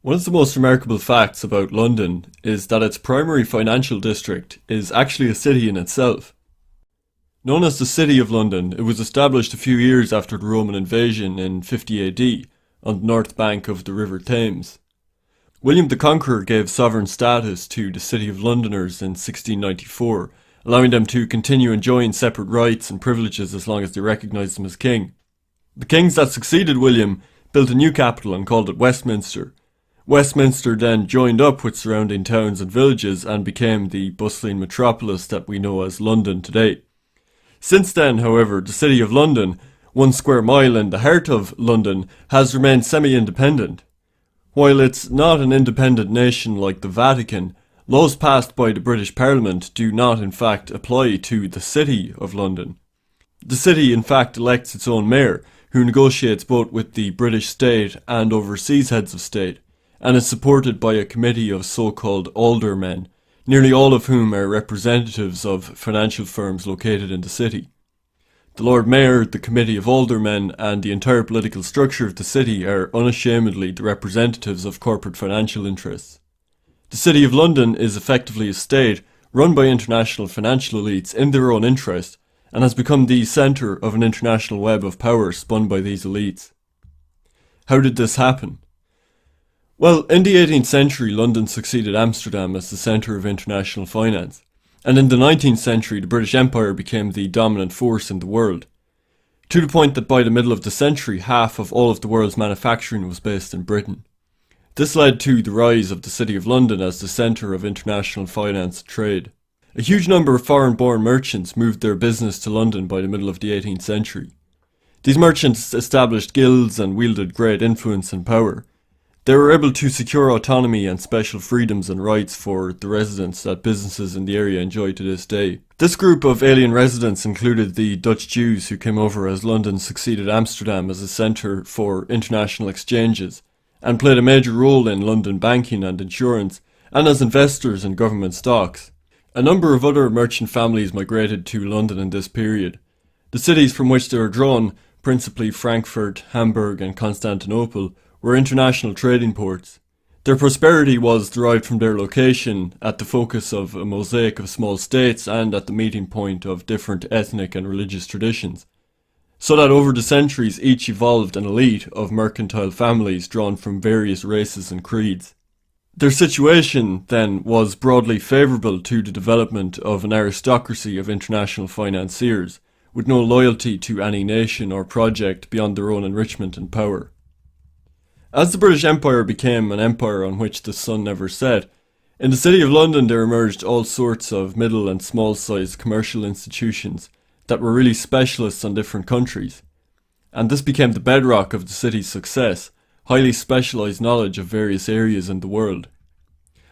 One of the most remarkable facts about London is that its primary financial district is actually a city in itself. Known as the City of London, it was established a few years after the Roman invasion in 50 AD on the north bank of the River Thames. William the Conqueror gave sovereign status to the City of Londoners in 1694, allowing them to continue enjoying separate rights and privileges as long as they recognised him as king. The kings that succeeded William built a new capital and called it Westminster. Westminster then joined up with surrounding towns and villages and became the bustling metropolis that we know as London today. Since then, however, the City of London, 1 square mile in the heart of London, has remained semi-independent. While it's not an independent nation like the Vatican, laws passed by the British Parliament do not in fact apply to the City of London. The city in fact elects its own mayor, who negotiates both with the British state and overseas heads of state, and is supported by a committee of so-called aldermen, nearly all of whom are representatives of financial firms located in the city. The Lord Mayor, the Committee of Aldermen, and the entire political structure of the city are unashamedly the representatives of corporate financial interests. The City of London is effectively a state run by international financial elites in their own interest, and has become the centre of an international web of power spun by these elites. How did this happen? Well, in the 18th century, London succeeded Amsterdam as the centre of international finance, and in the 19th century the British Empire became the dominant force in the world, to the point that by the middle of the century half of all of the world's manufacturing was based in Britain. This led to the rise of the City of London as the centre of international finance and trade. A huge number of foreign-born merchants moved their business to London by the middle of the 18th century. These merchants established guilds and wielded great influence and power. They were able to secure autonomy and special freedoms and rights for the residents that businesses in the area enjoy to this day. This group of alien residents included the Dutch Jews who came over as London succeeded Amsterdam as a centre for international exchanges, and played a major role in London banking and insurance, and as investors in government stocks. A number of other merchant families migrated to London in this period. The cities from which they were drawn, principally Frankfurt, Hamburg and Constantinople, were international trading ports. Their prosperity was derived from their location at the focus of a mosaic of small states and at the meeting point of different ethnic and religious traditions, so that over the centuries each evolved an elite of mercantile families drawn from various races and creeds. Their situation, then, was broadly favourable to the development of an aristocracy of international financiers, with no loyalty to any nation or project beyond their own enrichment and power. As the British Empire became an empire on which the sun never set, in the City of London there emerged all sorts of middle and small-sized commercial institutions that were really specialists on different countries. And this became the bedrock of the city's success, highly specialised knowledge of various areas in the world.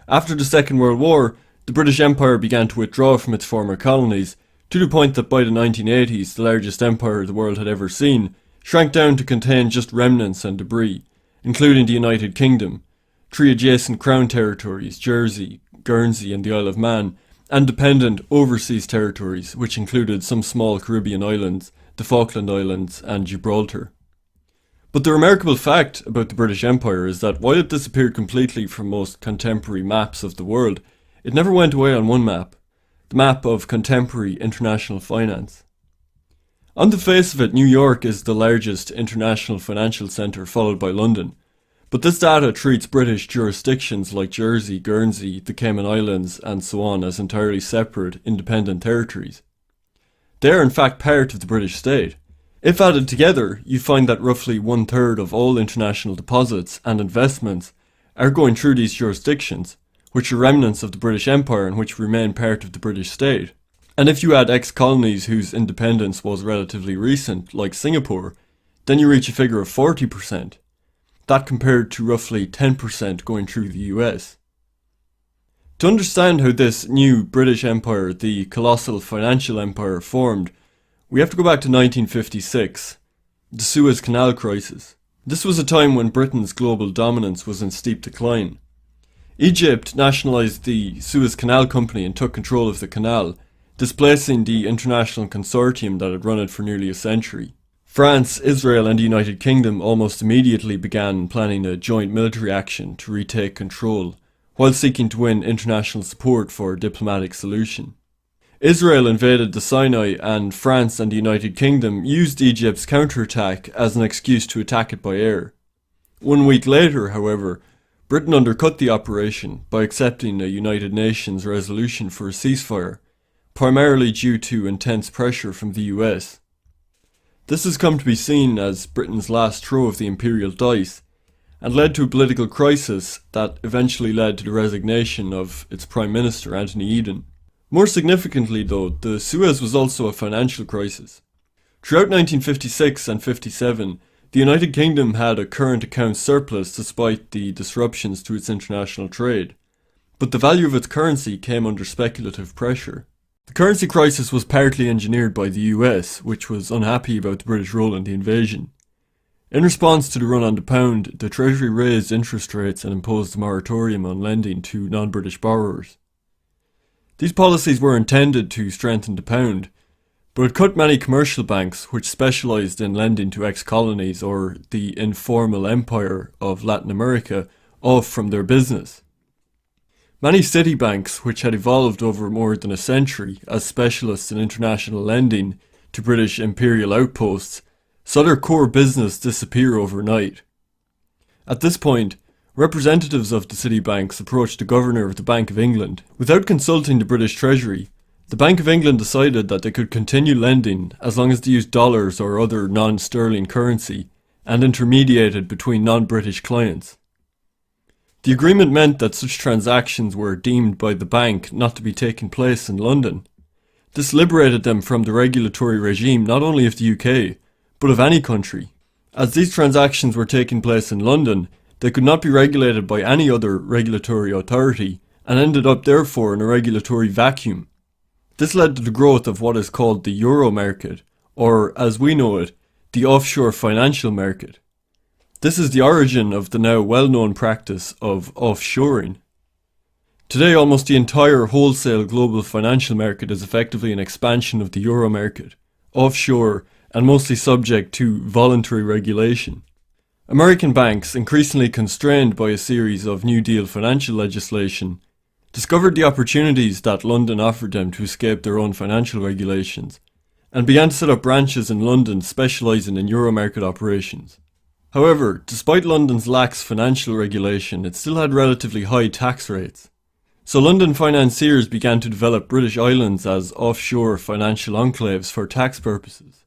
After the Second World War, the British Empire began to withdraw from its former colonies, to the point that by the 1980s the largest empire the world had ever seen shrank down to contain just remnants and debris, including the United Kingdom, 3 adjacent Crown territories, Jersey, Guernsey and the Isle of Man, and dependent overseas territories which included some small Caribbean islands, the Falkland Islands and Gibraltar. But the remarkable fact about the British Empire is that while it disappeared completely from most contemporary maps of the world, it never went away on one map, the map of contemporary international finance. On the face of it, New York is the largest international financial centre, followed by London. But this data treats British jurisdictions like Jersey, Guernsey, the Cayman Islands and so on as entirely separate, independent territories. They are in fact part of the British state. If added together, you find that roughly 1/3 of all international deposits and investments are going through these jurisdictions, which are remnants of the British Empire and which remain part of the British state. And if you add ex-colonies whose independence was relatively recent, like Singapore, then you reach a figure of 40%. That compared to roughly 10% going through the US. To understand how this new British Empire, the colossal financial empire, formed, we have to go back to 1956, the Suez Canal crisis. This was a time when Britain's global dominance was in steep decline. Egypt nationalised the Suez Canal Company and took control of the canal, displacing the international consortium that had run it for nearly a century. France, Israel and the United Kingdom almost immediately began planning a joint military action to retake control, while seeking to win international support for a diplomatic solution. Israel invaded the Sinai, and France and the United Kingdom used Egypt's counterattack as an excuse to attack it by air. 1 week later, however, Britain undercut the operation by accepting a United Nations resolution for a ceasefire, primarily due to intense pressure from the US. This has come to be seen as Britain's last throw of the imperial dice, and led to a political crisis that eventually led to the resignation of its Prime Minister, Anthony Eden. More significantly though, the Suez was also a financial crisis. Throughout 1956 and 57, the United Kingdom had a current account surplus despite the disruptions to its international trade, but the value of its currency came under speculative pressure. The currency crisis was partly engineered by the US, which was unhappy about the British role in the invasion. In response to the run on the pound, the Treasury raised interest rates and imposed a moratorium on lending to non-British borrowers. These policies were intended to strengthen the pound, but it cut many commercial banks which specialised in lending to ex-colonies or the informal empire of Latin America off from their business. Many city banks, which had evolved over more than a century as specialists in international lending to British imperial outposts, saw their core business disappear overnight. At this point, representatives of the city banks approached the Governor of the Bank of England. Without consulting the British Treasury, the Bank of England decided that they could continue lending as long as they used dollars or other non-sterling currency and intermediated between non-British clients. The agreement meant that such transactions were deemed by the bank not to be taking place in London. This liberated them from the regulatory regime not only of the UK, but of any country. As these transactions were taking place in London, they could not be regulated by any other regulatory authority and ended up therefore in a regulatory vacuum. This led to the growth of what is called the euro market, or as we know it, the offshore financial market. This is the origin of the now well-known practice of offshoring. Today almost the entire wholesale global financial market is effectively an expansion of the euro market, offshore and mostly subject to voluntary regulation. American banks, increasingly constrained by a series of New Deal financial legislation, discovered the opportunities that London offered them to escape their own financial regulations, and began to set up branches in London specialising in euro market operations. However, despite London's lax financial regulation, it still had relatively high tax rates. So London financiers began to develop British islands as offshore financial enclaves for tax purposes.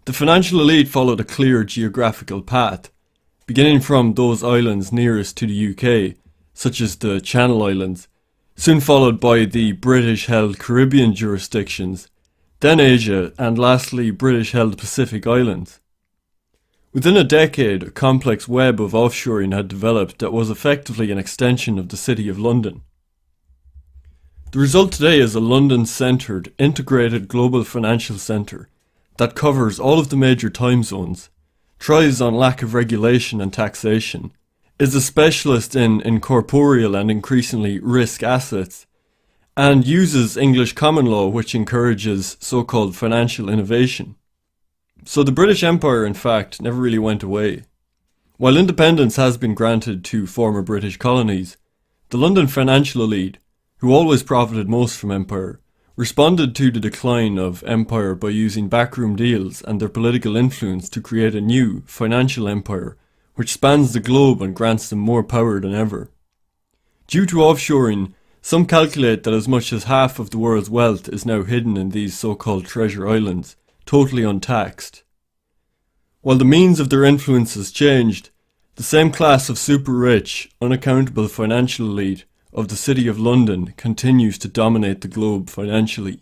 The financial elite followed a clear geographical path, beginning from those islands nearest to the UK, such as the Channel Islands, soon followed by the British-held Caribbean jurisdictions, then Asia, and lastly British-held Pacific Islands. Within a decade, a complex web of offshoring had developed that was effectively an extension of the City of London. The result today is a London-centred, integrated global financial centre that covers all of the major time zones, thrives on lack of regulation and taxation, is a specialist in incorporeal and increasingly risk assets, and uses English common law which encourages so-called financial innovation. So the British Empire, in fact, never really went away. While independence has been granted to former British colonies, the London financial elite, who always profited most from empire, responded to the decline of empire by using backroom deals and their political influence to create a new financial empire which spans the globe and grants them more power than ever. Due to offshoring, some calculate that as much as half of the world's wealth is now hidden in these so-called treasure islands, totally untaxed. While the means of their influence has changed, the same class of super-rich, unaccountable financial elite of the City of London continues to dominate the globe financially.